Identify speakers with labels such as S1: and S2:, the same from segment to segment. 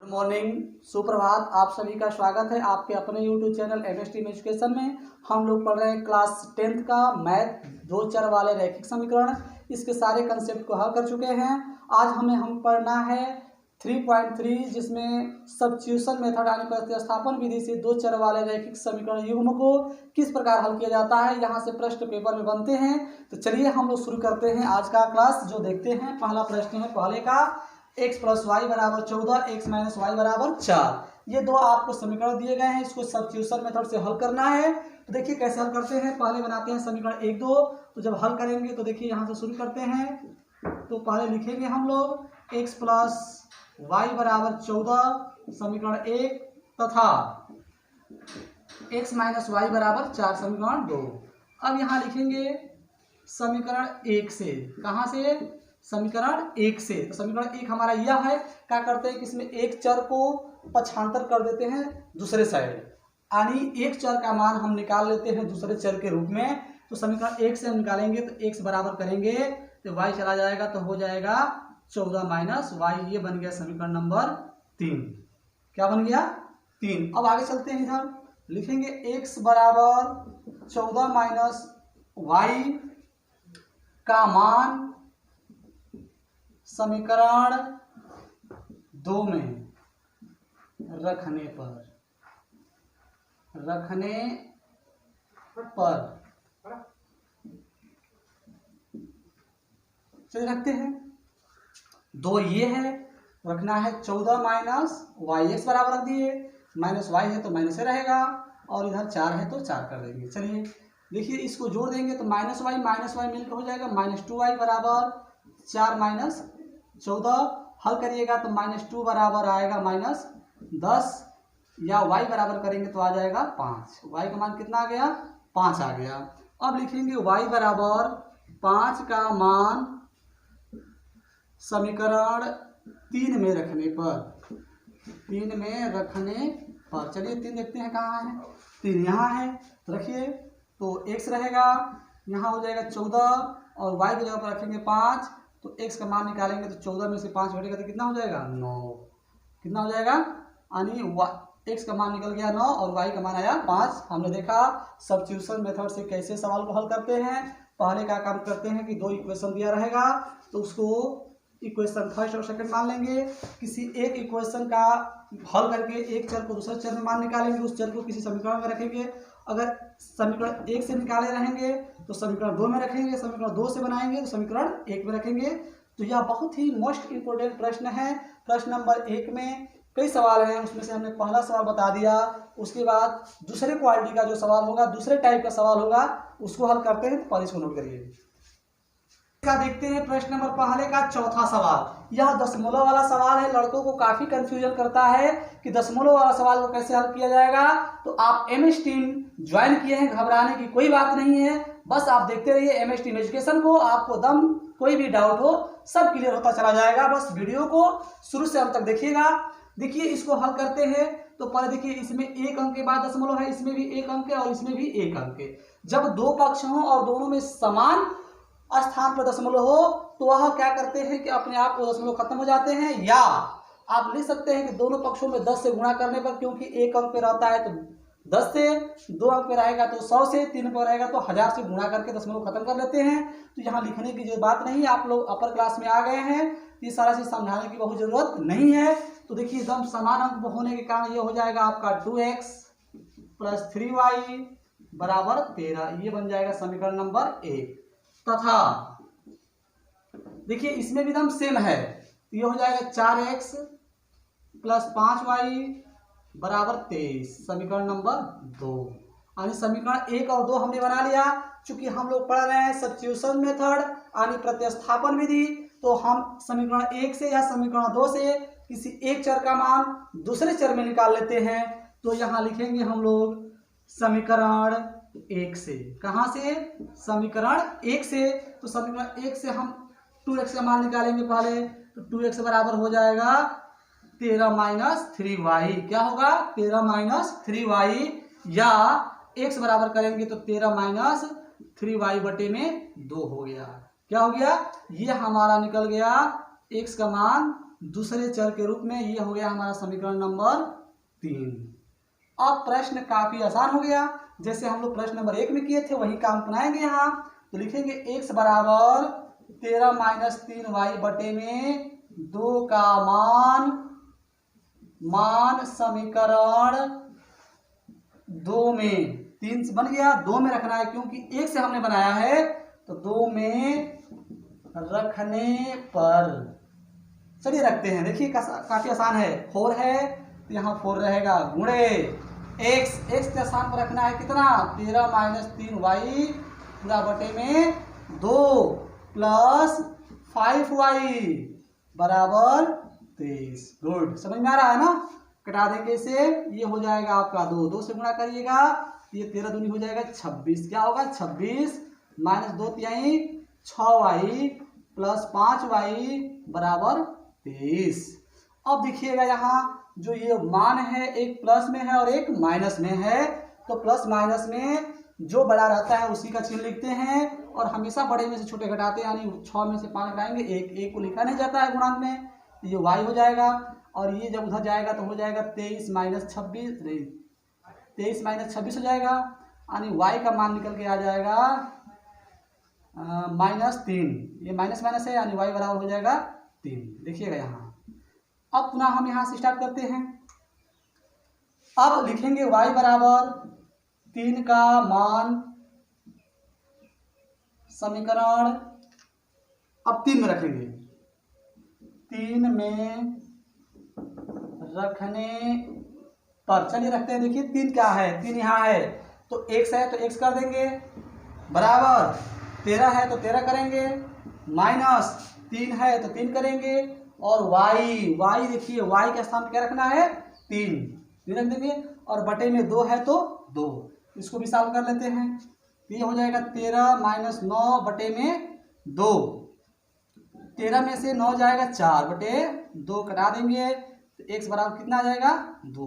S1: Morning, सुप्रभात। आप सभी का स्वागत है आपके अपने YouTube channel MS team education में। हम लोग पढ़ रहे हैं क्लास 10th का मैथ दो चर वाले रैखिक समीकरण। इसके सारे कंसेप्ट को हल कर चुके हैं। आज हम पढ़ना है 3.3 जिसमें सब्स्टिट्यूशन मेथड यानी प्रतिस्थापन विधि से दो चर वाले रैखिक समीकरण युग्म को किस प्रकार हल किया जाता है। यहाँ से प्रश्न पेपर में बनते हैं। तो चलिए हम लोग शुरू करते हैं आज का क्लास। जो देखते हैं पहला प्रश्न है पहले का, x + y = 14, x - y = 4। ये दो आपको समीकरण दिए गए हैं, इसको सब्स्टिट्यूशन मेथड से हल करना है। तो देखिए कैसे हल करते हैं। पहले बनाते हैं समीकरण 1, 2। तो जब हल करेंगे तो देखिए यहाँ से शुरू करते हैं। तो पहले लिखेंगे हम लोग x + y = 14 समीकरण 1 तथा x - y = 4 समीकरण 2। अब यहाँ लिखेंगे समीकरण 1 से, कहाँ से? समीकरण 1 से। तो समीकरण 1 हमारा यह है। क्या करते हैं कि इसमें एक चर को पक्षांतर कर देते हैं दूसरे साइड, यानी एक चर का मान हम निकाल लेते हैं दूसरे चर के रूप में। तो समीकरण 1 से हम निकालेंगे तो x बराबर करेंगे तो y चला जाएगा, तो हो जाएगा 14 - y। ये बन गया समीकरण नंबर 3। क्या बन गया? 3। अब आगे चलते हैं, इधर लिखेंगे x बराबर 14 - y का मान समीकरण 2 में रखने पर चलिए रखते हैं। 2 ये है, रखना है 14 - y। x बराबर रख दिए, माइनस y है तो माइनस से रहेगा, और इधर 4 है तो 4 कर देंगे। चलिए देखिए इसको जोड़ देंगे तो -y मिलकर हो जाएगा -2y बराबर 4 - 14। हल करिएगा तो -2 बराबर आएगा -10, या y बराबर करेंगे तो आ जाएगा 5। y का मान कितना आ गया? 5 आ गया। अब लिखेंगे y बराबर 5 का मान समीकरण 3 में रखने पर। चलिए 3 देखते हैं कहाँ है। 3 यहाँ है, रखिए। तो x रहेगा, यहाँ हो जाएगा 14, और y की जगह पर रखेंगे 5। तो x का मान निकालेंगे तो 14 में से 5 घटेगा तो कितना हो जाएगा? 9। कितना हो जाएगा? यानी x का मान निकल गया 9 और y का मान आया 5। हमने देखा सब्स्टिट्यूशन मेथड से कैसे सवाल को हल करते हैं। पहले का काम करते हैं कि 2 इक्वेशन दिया रहेगा तो उसको इक्वेशन फर्स्ट और सेकंड मान लेंगे। किसी एक इक्वेशन का हल करके एक चर को दूसरे चर में मान निकालेंगे, उस चर को किसी समीकरण में रखेंगे। अगर समीकरण 1 से निकाले रहेंगे तो समीकरण 2 में रखेंगे, समीकरण 2 से बनाएंगे तो समीकरण 1 में रखेंगे। तो यह बहुत ही मोस्ट इंपोर्टेंट प्रश्न है। प्रश्न नंबर 1 में कई सवाल हैं, उसमें से हमने पहला सवाल बता दिया। उसके बाद दूसरे क्वालिटी का जो सवाल होगा, दूसरे टाइप का सवाल होगा, उसको हल करते हैं। तो पहले इसको नोट करिए। देखते हैं प्रश्न नंबर पहले का चौथा सवाल। यह दशमलव वाला सवाल है। लड़कों को काफी कंफ्यूजन करता है कि दशमलव वाला सवाल को कैसे हल किया जाएगा। तो आप MS टीम ज्वाइन किए हैं, घबराने की कोई बात नहीं है। बस आप देखते रहिए MS टीम एजुकेशन को। आपको कोई भी डाउट हो सब क्लियर होता चला जाएगा। बस वीडियो को शुरू से अंत तक देखिएगा। देखिए इसको हल करते हैं। तो पहले देखिए इसमें 1 अंक के बाद दशमलव है, इसमें भी 1 अंक है और इसमें भी 1 अंक है। जब दो पक्ष हों और दोनों में समान स्थान पर दशमलव हो तो वह क्या करते हैं कि अपने आप वो दशमलव खत्म हो जाते हैं। या आप लिख सकते हैं कि दोनों पक्षों में 10 से गुणा करने पर, क्योंकि 1 अंक पे रहता है तो 10 से, 2 अंक पे रहेगा तो 100 से, 3 पे रहेगा तो 1000 से गुणा करके दशमलव खत्म कर लेते हैं। तो यहाँ लिखने की जो बात नहीं है, आप लोग अपर क्लास में आ गए हैं, ये सारा चीज समझाने की बहुत जरूरत नहीं है। तो देखिए एकदम समान अंक होने के कारण ये हो जाएगा आपका 2x + 3y बराबर 13। ये बन जाएगा समीकरण नंबर 1। तथा देखिए इसमें भी एकदम सेम है। तो ये हो जाएगा 4x + 5y बराबर 23, समीकरण नंबर 2। यानी समीकरण 1 और 2 हमने बना लिया। चूंकि हम लोग पढ़ रहे हैं सब्स्टिट्यूशन मेथड यानी प्रतिस्थापन विधि, तो हम समीकरण 1 से या समीकरण 2 से किसी एक चर का मान दूसरे चर में निकाल लेते हैं। तो यहाँ लिखेंगे हम लोग समीकरण 1 से। कहाँ से? समीकरण 1 से। तो समीकरण 1 से हम 2x का मान निकालेंगे पहले। तो 2x बराबर हो जाएगा 13 - 3y। क्या होगा? 13 - 3y, या x बराबर करेंगे तो 13 - 3y बटे में 2 हो गया। क्या हो गया? ये हमारा निकल गया x का मान दूसरे चर के रूप में। ये हो गया हमारा समीकरण नंबर 3। अब प्रश्न काफी आसान हो गया, जैसे हम लोग प्रश्न नंबर 1 में किए थे वही काम अपनाएंगे यहाँ। तो लिखेंगे x बराबर 13 - 3y बटे में 2 का मान समीकरण 2 में 3 से बन गया, 2 में रखना है क्योंकि 1 से हमने बनाया है, तो 2 में रखने पर चलिए रखते हैं। देखिए काफी आसान है, 4 है तो यहाँ 4 रहेगा, गुणे x के स्थान पर रखना है कितना 13 - 3y पूरा बटे में 2 प्लस 5y बराबर 23। गुड, समझ में आ रहा है ना। कटा देंगे इसे, ये हो जाएगा आपका 2 से गुणा करिएगा, ये 13 दूनी हो जाएगा 26। क्या होगा 26 माइनस 2 तिहाई 6y प्लस 5y बराबर 23। अब देखिएगा यहाँ जो ये मान है एक प्लस में है और एक माइनस में है, तो प्लस माइनस में जो बड़ा रहता है उसी का चिन्ह लिखते हैं और हमेशा बड़े में से छोटे घटाते हैं, यानी 6 में से 5 घटाएंगे, एक को लिखा नहीं जाता है गुणांक में, ये y हो जाएगा। और ये जब उधर जाएगा तो हो जाएगा 23 - 26 हो जाएगा, यानी y का मान निकल के आ जाएगा -3। ये माइनस माइनस है यानी y बराबर हो जाएगा 3। देखिएगा यहाँ। अब पुनः हम यहाँ से स्टार्ट करते हैं। अब लिखेंगे y बराबर 3 का मान समीकरण, अब 3 में रखेंगे, 3 में रखने पर चलिए रखते हैं। देखिए 3 क्या है, 3 यहाँ है तो x है तो x कर देंगे, बराबर 13 है तो 13 करेंगे, माइनस 3 है तो 3 करेंगे, और y देखिए y के स्थान पर क्या रखना है 3 रख देंगे, और बटे में 2 है तो 2, इसको भी सॉल्व कर लेते हैं। ये हो जाएगा 13 - 9 बटे में 2, 13 में से 9 जाएगा 4 बटे 2, कटा देंगे तो x बराबर कितना आ जाएगा 2।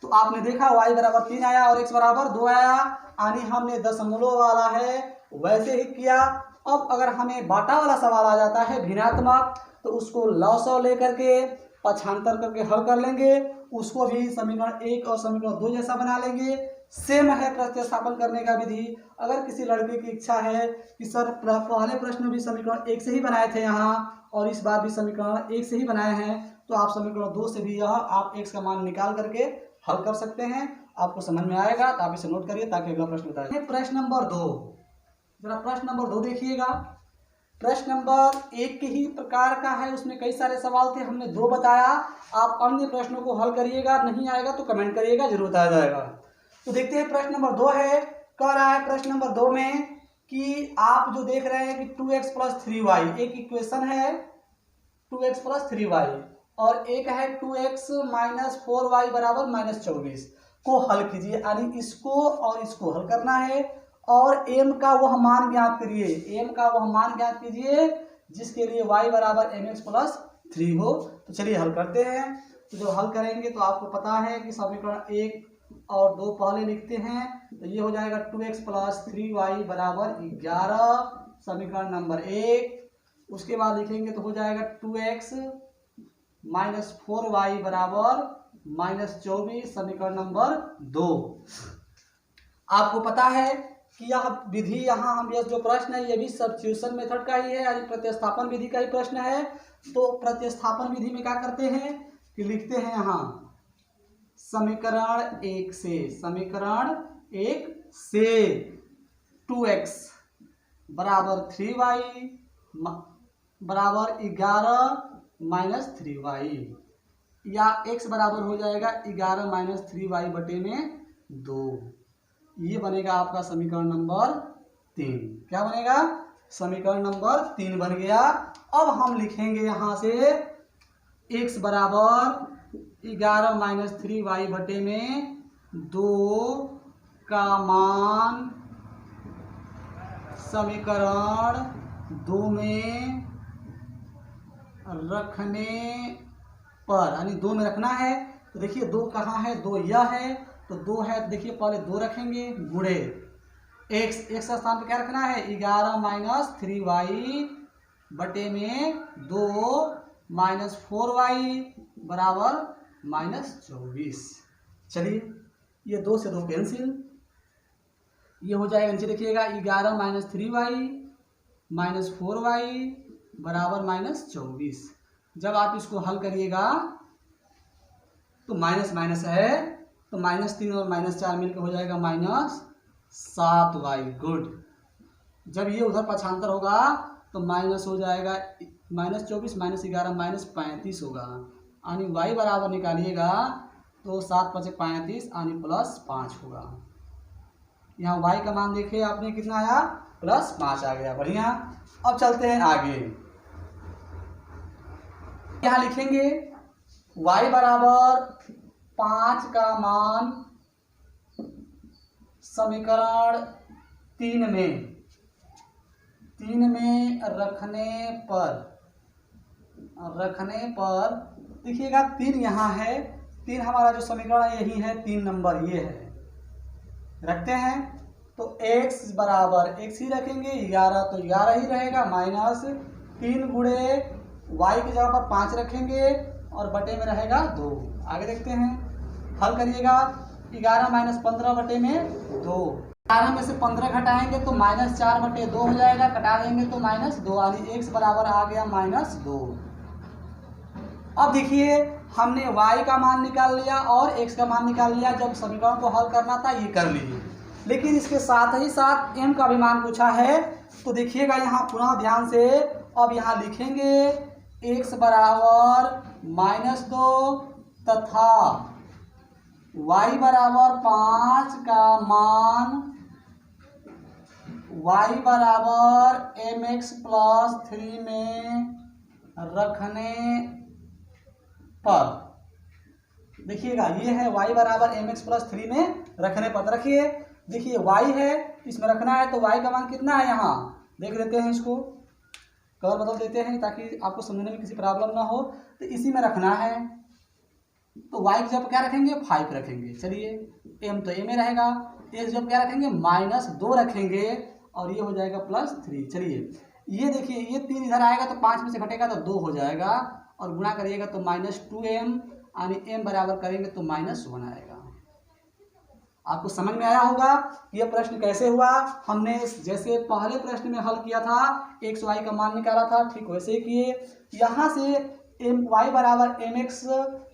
S1: तो आपने देखा y बराबर 3 आया और x बराबर 2 आया, यानी हमने दशमलव वाला है वैसे ही किया। अब अगर हमें बाटा वाला सवाल आ जाता है भिन्नात्मक, तो उसको लॉसव लेकर के पक्षांतर करके हल कर लेंगे, उसको भी समीकरण 1 और समीकरण 2 जैसा बना लेंगे। सेम है प्रतिस्थापन करने का विधि। अगर किसी लड़के की इच्छा है कि सर पहले प्रश्न में भी समीकरण 1 से ही बनाए थे यहाँ और इस बार भी समीकरण 1 से ही बनाए हैं, तो आप समीकरण 2 से भी यह आप x का मान निकाल करके हल कर सकते हैं। आपको समझ में आएगा तो आप इसे नोट करिए ताकि अगला प्रश्न बताइए। प्रश्न नंबर 2, जरा प्रश्न नंबर 2 देखिएगा। प्रश्न नंबर 1 के ही प्रकार का है, उसमें कई सारे सवाल थे, हमने 2 बताया। आप अन्य प्रश्नों को हल करिएगा, नहीं आएगा तो कमेंट करिएगा, जरूर आ जाएगा। तो देखते हैं प्रश्न नंबर 2 है, कह रहा है प्रश्न नंबर 2 में कि आप जो देख रहे हैं कि 2x + 3y एक इक्वेशन है, 2x + 3y, और एक है 2x - 4y बराबर -24 को हल कीजिए, यानी इसको और इसको हल करना है और m का वह मान ज्ञात करिए, m का वह मान ज्ञात कीजिए जिसके लिए y बराबर mx + 3 हो। तो चलिए हल करते हैं। तो जो हल करेंगे तो आपको पता है कि समीकरण 1 और 2 पहले लिखते हैं, तो ये हो जाएगा 2x + 3y बराबर 11 समीकरण नंबर 1। उसके बाद लिखेंगे तो हो जाएगा 2x - 4y बराबर -24 समीकरण नंबर 2। आपको पता है कि यह विधि यहाँ हम यह जो प्रश्न है ये भी सब्स्टिट्यूशन मेथड का ही है, यानी प्रतिस्थापन विधि का ही प्रश्न है। तो प्रतिस्थापन विधि में क्या करते हैं कि लिखते हैं यहाँ समीकरण 1 से 2x बराबर 3y बराबर 11 - 3y, या x बराबर हो जाएगा 11 - 3y बटे में 2। ये बनेगा आपका समीकरण नंबर 3। क्या बनेगा? समीकरण नंबर 3 बन गया। अब हम लिखेंगे यहाँ से x बराबर 11 - 3y बटे में 2 का मान समीकरण 2 में रखने पर, यानी 2 में रखना है। तो देखिए 2 कहाँ है, 2 यह है, तो 2 है, देखिए पहले 2 रखेंगे गुणे x का स्थान पर क्या रखना है 11 - 3y बटे में 2 -4y बराबर -24। चलिए ये 2 से 2 कैंसिल, ये हो जाएगा नीचे देखिएगा 11 - 3y -4y बराबर -24। जब आप इसको हल करिएगा तो माइनस माइनस है तो -3 और -4 मिलकर हो जाएगा -7y। गुड। जब ये उधर पक्षांतर होगा तो माइनस हो जाएगा -24 -11 -35 होगा। यानी y बराबर निकालिएगा तो 7 × 5 = 35 यानी +5 होगा। यहाँ y का मान देखिए आपने कितना आया, +5 आ गया। बढ़िया। अब चलते हैं आगे। यहाँ लिखेंगे y बराबर 5 का मान समीकरण 3 में रखने पर देखिएगा 3 यहाँ है, 3 हमारा जो समीकरण है यही है, 3 नंबर ये है। रखते हैं तो x बराबर x ही रखेंगे, 11 तो 11 ही रहेगा, -3 गुणे y की जगह पर 5 रखेंगे और बटे में रहेगा 2। आगे देखते हैं, हल करिएगा 11 - 15 बटे में 2। 11 में से 15 घटाएंगे तो -4 बटे 2 हो जाएगा, कटा देंगे तो -2 यानी x बराबर आ गया -2। अब देखिए हमने y का मान निकाल लिया और x का मान निकाल लिया। जब समीकरण को हल करना था ये कर लिए, लेकिन इसके साथ ही साथ m का भी मान पूछा है। तो देखिएगा यहाँ पुनः ध्यान से, अब यहाँ लिखेंगे x बराबर -2 तथा y बराबर 5 का मान y बराबर mx + 3 में रखने पर। देखिएगा ये है y बराबर mx + 3 में रखने पर। रखिए देखिए y है, इसमें रखना है तो y का मान कितना है, यहाँ देख लेते हैं, इसको कलर बदल देते हैं ताकि आपको समझने में किसी प्रॉब्लम ना हो। तो इसी में रखना है तो y की जब क्या रखेंगे, 5 रखेंगे। चलिए m तो m में रहेगा, x जब क्या रखेंगे, -2 रखेंगे और ये हो जाएगा +3। चलिए ये देखिए ये 3 इधर आएगा तो 5 में से घटेगा तो 2 हो जाएगा और गुणा करिएगा तो -2m यानी m बराबर करेंगे तो -1 आएगा। आपको समझ में आया होगा ये प्रश्न कैसे हुआ। हमने जैसे पहले प्रश्न में हल किया था, x y का मान निकाला था, ठीक वैसे ही किए। यहाँ से y बराबर mx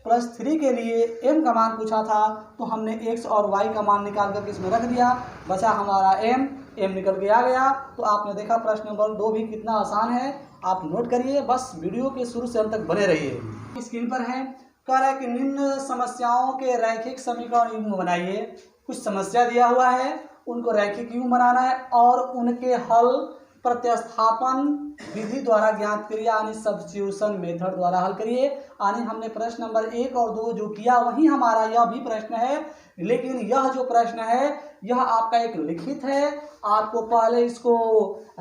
S1: + 3 के लिए m का मान पूछा था तो हमने x और y का मान निकाल करके इसमें रख दिया, बचा हमारा m निकल के आ गया। तो आपने देखा प्रश्न नंबर 2 भी कितना आसान है। आप नोट करिए, बस वीडियो के शुरू से अंत तक बने रहिए। स्क्रीन पर है, कह रहा है कि निम्न समस्याओं के रैखिक समीकरण युग्म बनाइए। कुछ समस्या दिया हुआ है, उनको रैखिक युग्म बनाना है और उनके हल प्रतिस्थापन विधि द्वारा ज्ञात करिए, यानी सब्स्टिट्यूशन मेथड द्वारा हल करिए। यानी हमने प्रश्न नंबर 1 और 2 जो किया वही हमारा यह भी प्रश्न है, लेकिन यह जो प्रश्न है यह आपका एक लिखित है। आपको पहले इसको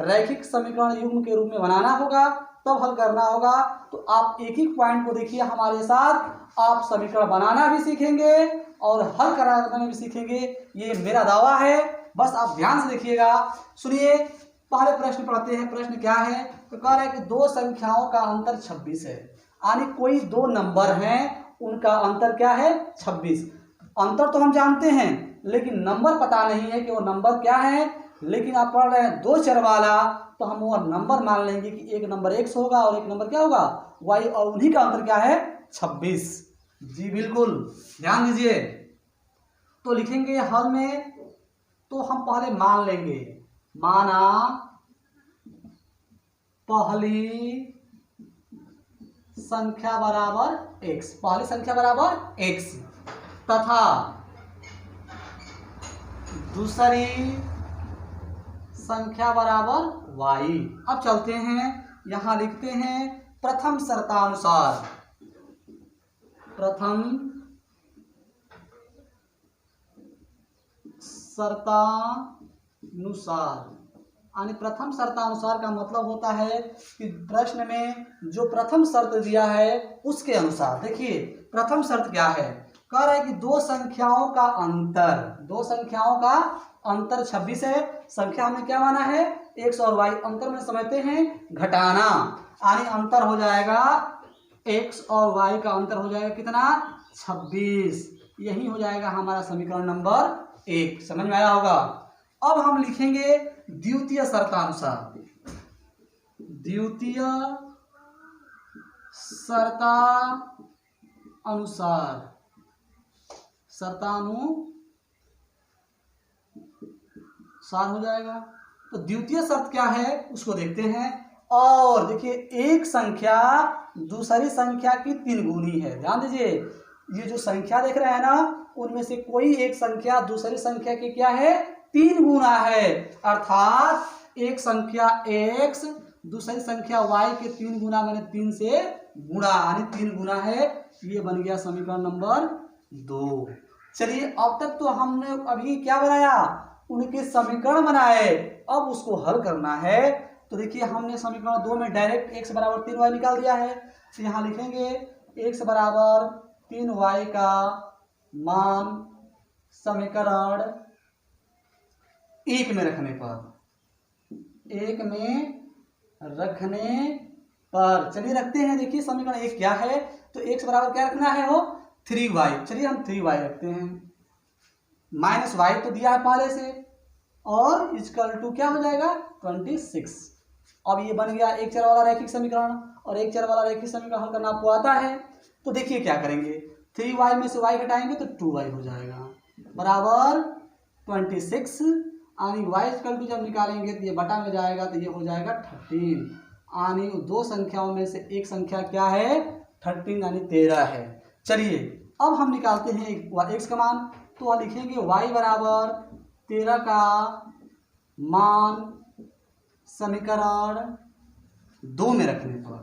S1: रैखिक समीकरण युग्म के रूप में बनाना होगा, तब हल करना होगा। तो आप एक एक पॉइंट को देखिए हमारे साथ, आप समीकरण बनाना भी सीखेंगे और हल कराना भी सीखेंगे, ये मेरा दावा है। बस आप ध्यान से देखिएगा, सुनिए। पहले प्रश्न पढ़ते हैं। प्रश्न क्या है, तो कह रहा है कि दो संख्याओं का अंतर 26 है। यानी कोई दो नंबर हैं, उनका अंतर क्या है, 26। अंतर तो हम जानते हैं लेकिन नंबर पता नहीं है कि वो नंबर क्या है। लेकिन आप पढ़ रहे हैं 2 चर वाला, तो हम वो नंबर मान लेंगे कि एक नंबर x होगा और एक नंबर क्या होगा, y, और उन्हीं का अंतर क्या है, 26। जी बिल्कुल, ध्यान दीजिए। तो लिखेंगे हल में, तो हम पहले मान लेंगे, माना पहली संख्या बराबर x, पहली संख्या बराबर x तथा दूसरी संख्या बराबर y। अब चलते हैं, यहां लिखते हैं प्रथम शर्तानुसार, प्रथम शर्तानुसार। यानी प्रथम शर्तानुसार का मतलब होता है कि प्रश्न में जो प्रथम शर्त दिया है उसके अनुसार। देखिए प्रथम शर्त क्या है, कह रहा है कि दो संख्याओं का अंतर, दो संख्याओं का अंतर 26 है। संख्या में क्या माना है, x और y, अंतर में समझते हैं घटाना, यानी अंतर हो जाएगा x और y का अंतर हो जाएगा कितना, 26। यही हो जाएगा हमारा समीकरण नंबर 1। समझ में आया होगा। अब हम लिखेंगे द्वितीय शर्तानुसार। द्वितीय शर्तानुसार, शर्तानुसार हो जाएगा। तो द्वितीय शर्त क्या है उसको देखते हैं। और देखिए एक संख्या दूसरी संख्या की 3 गुनी है। ध्यान दीजिए, ये जो संख्या देख रहे हैं ना, उनमें से कोई एक संख्या दूसरी संख्या की क्या है, 3 गुना है। अर्थात एक संख्या x दूसरी संख्या y के 3 गुना, मैंने 3 से गुणा, यानी 3 गुना है। ये बन गया समीकरण नंबर 2। चलिए अब तक तो हमने अभी क्या बनाया, उनके समीकरण बनाए। अब उसको हल करना है। तो देखिए हमने समीकरण 2 में डायरेक्ट x बराबर 3y निकाल दिया है। तो यहाँ लिखेंगे x बराबर 3y का मान समीकरण 1 में रखने पर, चलिए रखते हैं। देखिए समीकरण 1 क्या है, तो x बराबर क्या रखना है, वो 3y। चलिए हम 3y रखते हैं, माइनस y तो दिया है पहले से, और इक्वल टू क्या हो जाएगा 26। अब ये बन गया एक चर वाला रैखिक समीकरण, और एक चर वाला रैखिक समीकरण हल करना आपको आता है। तो देखिए क्या करेंगे, 3y में से y घटाएंगे तो 2y हो जाएगा, बराबर 26। यानी y इक्वल टू जब निकालेंगे तो ये बटा में जाएगा, तो ये हो जाएगा 13। यानी दो संख्याओं में से एक संख्या क्या है, 13 यानी 13 है। चलिए अब हम निकालते हैं x का मान। तो लिखेंगे y बराबर 13 का मान समीकरण 2 में रखने पर,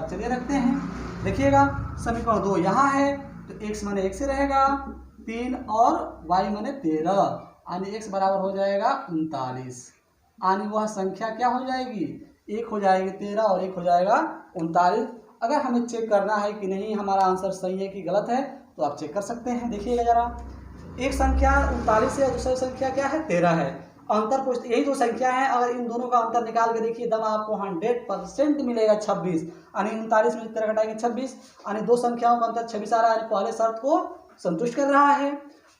S1: चलिए रखते हैं। देखिएगा समीकरण 2 यहाँ है, तो x माने 1 से रहेगा 3 और y माने 13, यानी x बराबर हो जाएगा 39। यानी वह संख्या क्या हो जाएगी, 1 हो जाएगी 13 और 1 हो जाएगा 39। अगर हमें चेक करना है कि नहीं हमारा आंसर सही है कि गलत है, तो आप चेक कर सकते हैं। देखिएगा जरा, एक संख्या 39 है, दूसरी संख्या क्या है 13 है। अंतर पूछते, यही दो संख्या है, अगर इन दोनों का अंतर निकाल के देखिए तब आपको 100% मिलेगा 26। यानी 39 में 13 घटाएंगे 26, यानी दो संख्याओं का अंतर 26 आ रहा है, पहले शर्त को संतुष्ट कर रहा है।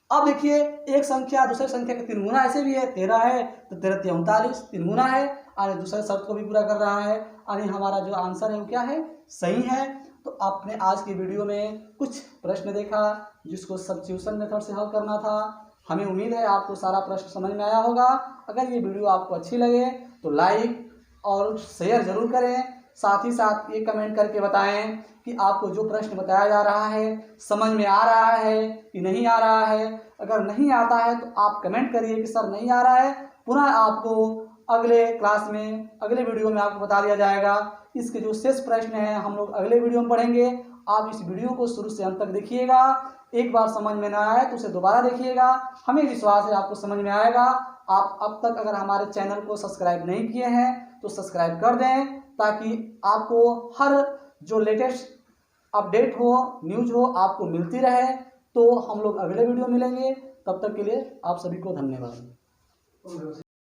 S1: अब देखिए एक संख्या दूसरी संख्या के 3 गुना ऐसे भी है, 13 है तो 13 39 3 गुना है, यानी दूसरे शर्त को भी पूरा कर रहा है। यानी हमारा जो आंसर है वो क्या है, सही है। तो आपने आज की वीडियो में कुछ प्रश्न देखा जिसको सब्स्टिट्यूशन मेथड से हल करना था। हमें उम्मीद है आपको सारा प्रश्न समझ में आया होगा। अगर ये वीडियो आपको अच्छी लगे तो लाइक और शेयर जरूर करें। साथ ही साथ ये कमेंट करके बताएं कि आपको जो प्रश्न बताया जा रहा है समझ में आ रहा है कि नहीं आ रहा है। अगर नहीं आता है तो आप कमेंट करिए कि सर नहीं आ रहा है, पुनः आपको अगले क्लास में अगले वीडियो में आपको बता दिया जाएगा। इसके जो शेष प्रश्न हैं हम लोग अगले वीडियो में पढ़ेंगे। आप इस वीडियो को शुरू से अंत तक देखिएगा। एक बार समझ में ना आए तो उसे दोबारा देखिएगा, हमें विश्वास है आपको समझ में आएगा। आप अब तक अगर हमारे चैनल को सब्सक्राइब नहीं किए हैं तो सब्सक्राइब कर दें, ताकि आपको हर जो लेटेस्ट अपडेट हो, न्यूज हो, आपको मिलती रहे। तो हम लोग अगले वीडियो मिलेंगे, तब तक के लिए आप सभी को धन्यवाद।